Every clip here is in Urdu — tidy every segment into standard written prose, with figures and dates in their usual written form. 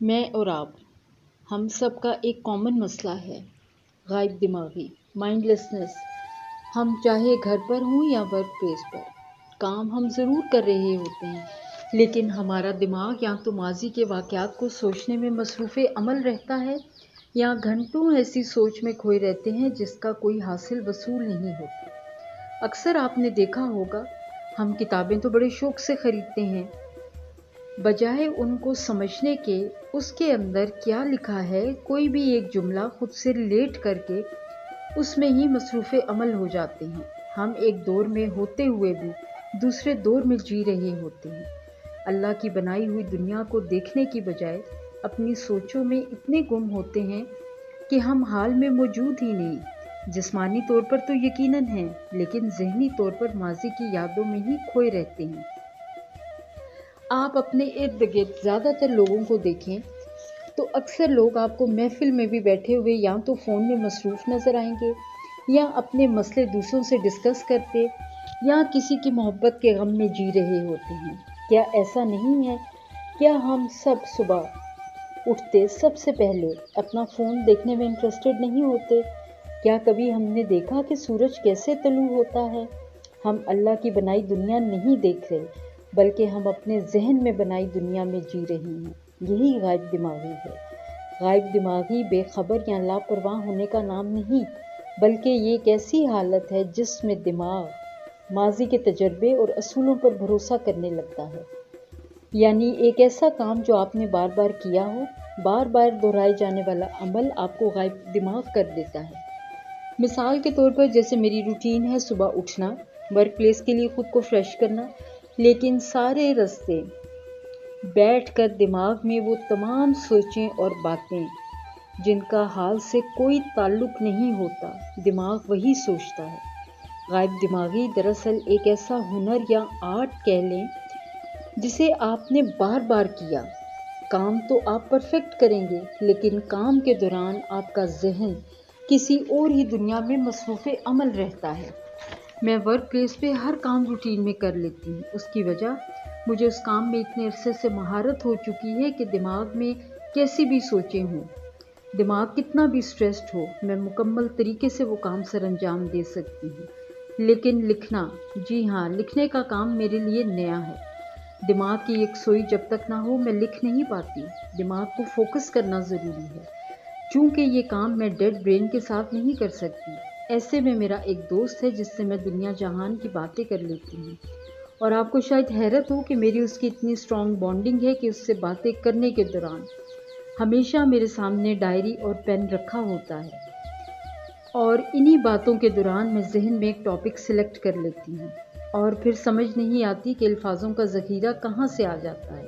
میں اور آپ ہم سب کا ایک کامن مسئلہ ہے، غائب دماغی، مائنڈ لیسنس۔ ہم چاہے گھر پر ہوں یا ورک پلیس پر، کام ہم ضرور کر رہے ہوتے ہیں، لیکن ہمارا دماغ یا تو ماضی کے واقعات کو سوچنے میں مصروف عمل رہتا ہے یا گھنٹوں ایسی سوچ میں کھوئے رہتے ہیں جس کا کوئی حاصل وصول نہیں ہوتا۔ اکثر آپ نے دیکھا ہوگا، ہم کتابیں تو بڑے شوق سے خریدتے ہیں، بجائے ان کو سمجھنے کے اس کے اندر کیا لکھا ہے کوئی بھی ایک جملہ خود سے ریلیٹ کر کے اس میں ہی مصروف عمل ہو جاتے ہیں۔ ہم ایک دور میں ہوتے ہوئے بھی دوسرے دور میں جی رہے ہوتے ہیں۔ اللہ کی بنائی ہوئی دنیا کو دیکھنے کی بجائے اپنی سوچوں میں اتنے گم ہوتے ہیں کہ ہم حال میں موجود ہی نہیں۔ جسمانی طور پر تو یقیناً ہیں، لیکن ذہنی طور پر ماضی کی یادوں میں ہی کھوئے رہتے ہیں۔ آپ اپنے ارد گرد زیادہ تر لوگوں کو دیکھیں تو اکثر لوگ آپ کو محفل میں بھی بیٹھے ہوئے یا تو فون میں مصروف نظر آئیں گے یا اپنے مسئلے دوسروں سے ڈسکس کرتے یا کسی کی محبت کے غم میں جی رہے ہوتے ہیں۔ کیا ایسا نہیں ہے؟ کیا ہم سب صبح اٹھتے سب سے پہلے اپنا فون دیکھنے میں انٹرسٹڈ نہیں ہوتے؟ کیا کبھی ہم نے دیکھا کہ سورج کیسے طلوع ہوتا ہے؟ ہم اللہ کی بنائی دنیا نہیں دیکھ رہے، بلکہ ہم اپنے ذہن میں بنائی دنیا میں جی رہے ہیں۔ یہی غائب دماغی ہے۔ غائب دماغی بے خبر یا لاپرواہ ہونے کا نام نہیں، بلکہ یہ ایک ایسی حالت ہے جس میں دماغ ماضی کے تجربے اور اصولوں پر بھروسہ کرنے لگتا ہے۔ یعنی ایک ایسا کام جو آپ نے بار بار کیا ہو، بار بار دہرائے جانے والا عمل آپ کو غائب دماغ کر دیتا ہے۔ مثال کے طور پر جیسے میری روٹین ہے صبح اٹھنا، ورک پلیس کے لیے خود کو فریش کرنا، لیکن سارے راستے بیٹھ کر دماغ میں وہ تمام سوچیں اور باتیں جن کا حال سے کوئی تعلق نہیں ہوتا، دماغ وہی سوچتا ہے۔ غائب دماغی دراصل ایک ایسا ہنر یا آرٹ کہہ لیں جسے آپ نے بار بار کیا۔ کام تو آپ پرفیکٹ کریں گے، لیکن کام کے دوران آپ کا ذہن کسی اور ہی دنیا میں مصروف عمل رہتا ہے۔ میں ورک پلیس پہ ہر کام روٹین میں کر لیتی ہوں۔ اس کی وجہ مجھے اس کام میں اتنے عرصے سے مہارت ہو چکی ہے کہ دماغ میں کیسی بھی سوچیں ہوں، دماغ کتنا بھی سٹریسڈ ہو، میں مکمل طریقے سے وہ کام سر انجام دے سکتی ہوں۔ لیکن لکھنا، جی ہاں، لکھنے کا کام میرے لیے نیا ہے۔ دماغ کی ایک سوئی جب تک نہ ہو میں لکھ نہیں پاتی۔ دماغ کو فوکس کرنا ضروری ہے، چونکہ یہ کام میں ڈیڈ برین کے ساتھ نہیں کر سکتی۔ ایسے میں میرا ایک دوست ہے جس سے میں دنیا جہان کی باتیں کر لیتی ہوں، اور آپ کو شاید حیرت ہو کہ میری اس کی اتنی اسٹرانگ بانڈنگ ہے کہ اس سے باتیں کرنے کے دوران ہمیشہ میرے سامنے ڈائری اور پین رکھا ہوتا ہے، اور انہی باتوں کے دوران میں ذہن میں ایک ٹاپک سلیکٹ کر لیتی ہوں اور پھر سمجھ نہیں آتی کہ الفاظوں کا ذخیرہ کہاں سے آ جاتا ہے۔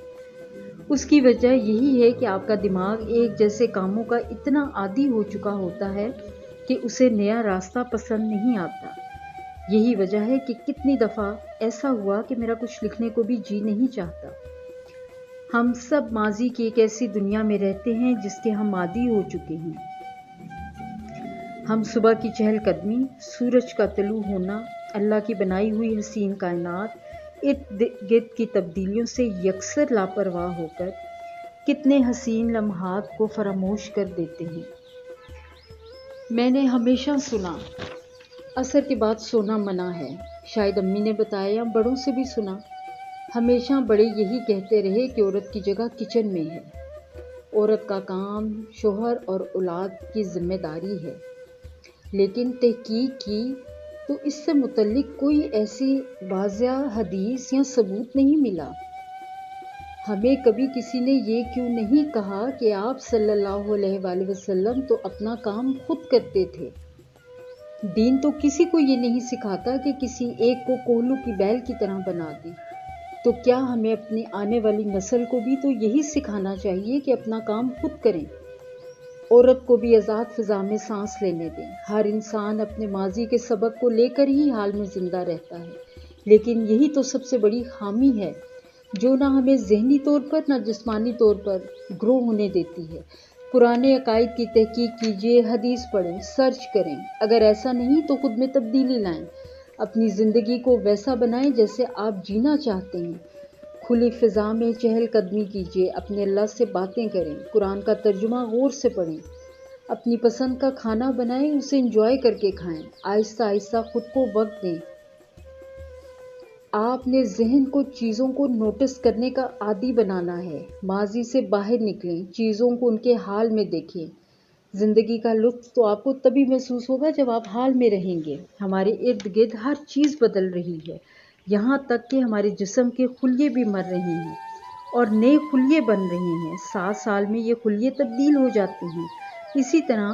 اس کی وجہ یہی ہے کہ آپ کا دماغ ایک جیسے کاموں کا اتنا عادی ہو چکا ہوتا ہے کہ اسے نیا راستہ پسند نہیں آتا۔ یہی وجہ ہے کہ کتنی دفعہ ایسا ہوا کہ میرا کچھ لکھنے کو بھی جی نہیں چاہتا۔ ہم سب ماضی کی ایک ایسی دنیا میں رہتے ہیں جس کے ہم عادی ہو چکے ہیں۔ ہم صبح کی چہل قدمی، سورج کا طلوع ہونا، اللہ کی بنائی ہوئی حسین کائنات، ارد گرد کی تبدیلیوں سے یکسر لاپرواہ ہو کر کتنے حسین لمحات کو فراموش کر دیتے ہیں۔ میں نے ہمیشہ سنا عصر کے بعد سونا منع ہے، شاید امی نے بتایا یا بڑوں سے بھی سنا۔ ہمیشہ بڑے یہی کہتے رہے کہ عورت کی جگہ کچن میں ہے، عورت کا کام شوہر اور اولاد کی ذمہ داری ہے۔ لیکن تحقیق کی تو اس سے متعلق کوئی ایسی واضح حدیث یا ثبوت نہیں ملا۔ ہمیں کبھی کسی نے یہ کیوں نہیں کہا کہ آپ صلی اللہ علیہ وآلہ وسلم تو اپنا کام خود کرتے تھے؟ دین تو کسی کو یہ نہیں سکھاتا کہ کسی ایک کو کوہلو کی بیل کی طرح بنا دے۔ تو کیا ہمیں اپنی آنے والی نسل کو بھی تو یہی سکھانا چاہیے کہ اپنا کام خود کریں؟ عورت کو بھی آزاد فضا میں سانس لینے دیں۔ ہر انسان اپنے ماضی کے سبق کو لے کر ہی حال میں زندہ رہتا ہے، لیکن یہی تو سب سے بڑی خامی ہے جو نہ ہمیں ذہنی طور پر نہ جسمانی طور پر گرو ہونے دیتی ہے۔ پرانے عقائد کی تحقیق کیجیے، حدیث پڑھیں، سرچ کریں، اگر ایسا نہیں تو خود میں تبدیلی لائیں، اپنی زندگی کو ویسا بنائیں جیسے آپ جینا چاہتے ہیں۔ کھلی فضا میں چہل قدمی کیجیے، اپنے اللہ سے باتیں کریں، قرآن کا ترجمہ غور سے پڑھیں، اپنی پسند کا کھانا بنائیں، اسے انجوائے کر کے کھائیں، آہستہ آہستہ خود کو وقت دیں۔ آپ نے ذہن کو چیزوں کو نوٹس کرنے کا عادی بنانا ہے۔ ماضی سے باہر نکلیں، چیزوں کو ان کے حال میں دیکھیں۔ زندگی کا لطف تو آپ کو تبھی محسوس ہوگا جب آپ حال میں رہیں گے۔ ہمارے ارد گرد ہر چیز بدل رہی ہے، یہاں تک کہ ہمارے جسم کے خلیے بھی مر رہے ہیں اور نئے خلیے بن رہے ہیں۔ 7 سال میں یہ خلیے تبدیل ہو جاتے ہیں۔ اسی طرح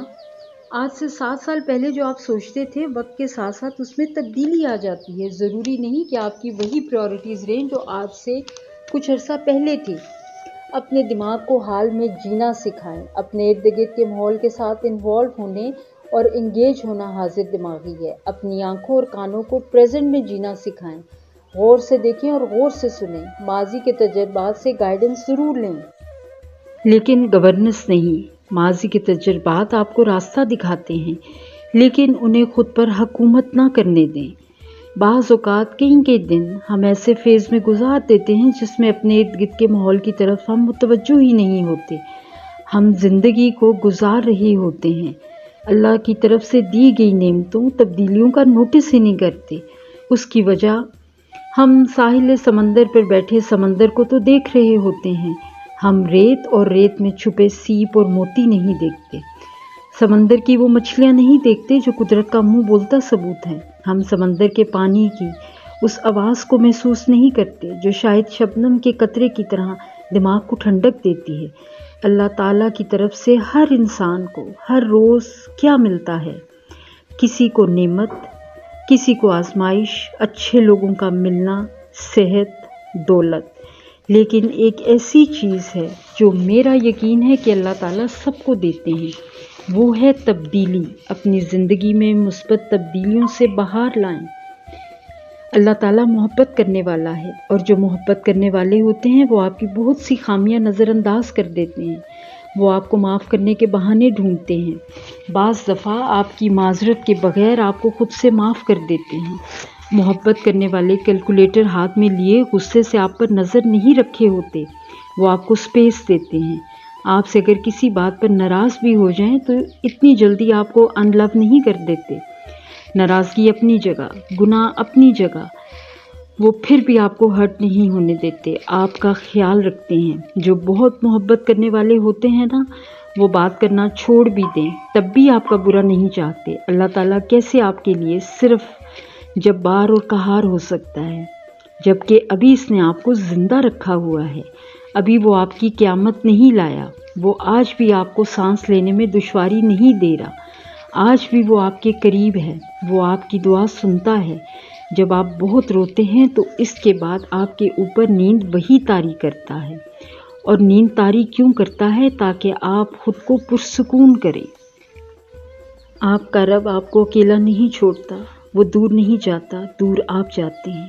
آج سے 7 سال پہلے جو آپ سوچتے تھے، وقت کے ساتھ ساتھ اس میں تبدیلی آ جاتی ہے۔ ضروری نہیں کہ آپ کی وہی پریورٹیز رہیں جو آج سے کچھ عرصہ پہلے تھی۔ اپنے دماغ کو حال میں جینا سکھائیں۔ اپنے ارد گرد کے ماحول کے ساتھ انوالو ہونے اور انگیج ہونا حاضر دماغی ہے۔ اپنی آنکھوں اور کانوں کو پریزنٹ میں جینا سکھائیں۔ غور سے دیکھیں اور غور سے سنیں۔ ماضی کے تجربات سے گائیڈنس ضرور لیں، لیکن گورننس نہیں۔ ماضی کے تجربات آپ کو راستہ دکھاتے ہیں، لیکن انہیں خود پر حکومت نہ کرنے دیں۔ بعض اوقات کئی دن ہم ایسے فیز میں گزار دیتے ہیں جس میں اپنے ارد گرد کے ماحول کی طرف ہم متوجہ ہی نہیں ہوتے۔ ہم زندگی کو گزار رہے ہوتے ہیں، اللہ کی طرف سے دی گئی نعمتوں، تبدیلیوں کا نوٹس ہی نہیں کرتے۔ اس کی وجہ ہم ساحل سمندر پر بیٹھے سمندر کو تو دیکھ رہے ہوتے ہیں، ہم ریت اور ریت میں چھپے سیپ اور موتی نہیں دیکھتے، سمندر کی وہ مچھلیاں نہیں دیکھتے جو قدرت کا منہ بولتا ثبوت ہیں۔ ہم سمندر کے پانی کی اس آواز کو محسوس نہیں کرتے جو شاید شبنم کے قطرے کی طرح دماغ کو ٹھنڈک دیتی ہے۔ اللہ تعالیٰ کی طرف سے ہر انسان کو ہر روز کیا ملتا ہے؟ کسی کو نعمت، کسی کو آزمائش، اچھے لوگوں کا ملنا، صحت، دولت، لیکن ایک ایسی چیز ہے جو میرا یقین ہے کہ اللہ تعالیٰ سب کو دیتے ہیں، وہ ہے تبدیلی۔ اپنی زندگی میں مثبت تبدیلیوں سے باہر لائیں۔ اللہ تعالیٰ محبت کرنے والا ہے، اور جو محبت کرنے والے ہوتے ہیں وہ آپ کی بہت سی خامیاں نظر انداز کر دیتے ہیں، وہ آپ کو معاف کرنے کے بہانے ڈھونڈتے ہیں۔ بعض دفعہ آپ کی معذرت کے بغیر آپ کو خود سے معاف کر دیتے ہیں۔ محبت کرنے والے کیلکولیٹر ہاتھ میں لیے غصے سے آپ پر نظر نہیں رکھے ہوتے، وہ آپ کو سپیس دیتے ہیں۔ آپ سے اگر کسی بات پر ناراض بھی ہو جائیں تو اتنی جلدی آپ کو ان لو نہیں کر دیتے۔ ناراضگی اپنی جگہ، گناہ اپنی جگہ، وہ پھر بھی آپ کو ہرٹ نہیں ہونے دیتے، آپ کا خیال رکھتے ہیں۔ جو بہت محبت کرنے والے ہوتے ہیں نا، وہ بات کرنا چھوڑ بھی دیں تب بھی آپ کا برا نہیں چاہتے۔ اللہ تعالیٰ کیسے آپ کے لیے صرف جبار اور قہار ہو سکتا ہے، جبکہ ابھی اس نے آپ کو زندہ رکھا ہوا ہے، ابھی وہ آپ کی قیامت نہیں لایا، وہ آج بھی آپ کو سانس لینے میں دشواری نہیں دے رہا، آج بھی وہ آپ کے قریب ہے، وہ آپ کی دعا سنتا ہے۔ جب آپ بہت روتے ہیں تو اس کے بعد آپ کے اوپر نیند وہی طاری کرتا ہے، اور نیند طاری کیوں کرتا ہے؟ تاکہ آپ خود کو پرسکون کریں۔ آپ کا رب آپ کو اکیلا نہیں چھوڑتا، وہ دور نہیں جاتا، دور آپ جاتے ہیں۔